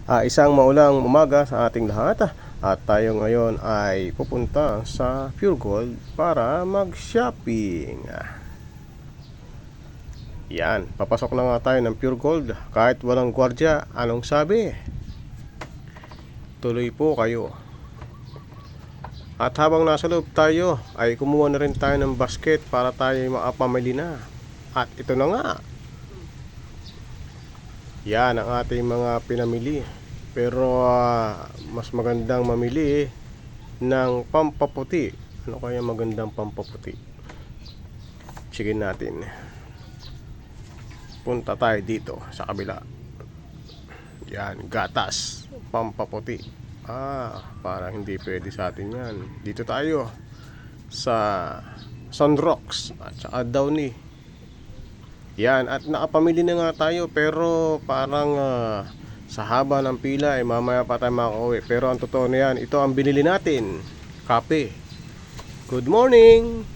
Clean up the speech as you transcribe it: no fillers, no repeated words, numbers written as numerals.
Isang maulang umaga sa ating lahat. At tayo ngayon ay pupunta sa Pure Gold para mag-shopping. Yan, papasok na nga tayo ng Pure Gold. Kahit walang gwardya, anong sabi? Tuloy po kayo. At habang nasa loob tayo, ay kumuha na rin tayo ng basket para tayo makapamili na. At ito na nga. Yan ang ating mga pinamili. Pero mas magandang mamili ng pampaputi. Ano kaya magandang pampaputi? Sige natin. Punta tayo dito sa kabila. Yan, gatas, pampaputi. Parang hindi pwede sa atin yan. Dito tayo sa Sunrocks at saka Downy. Yan, at nakapamili na nga tayo pero parang sa haba ng pila ay mamaya pa tayo makauwi. Pero ang totoo na yan, ito ang binili natin, kape. Good morning!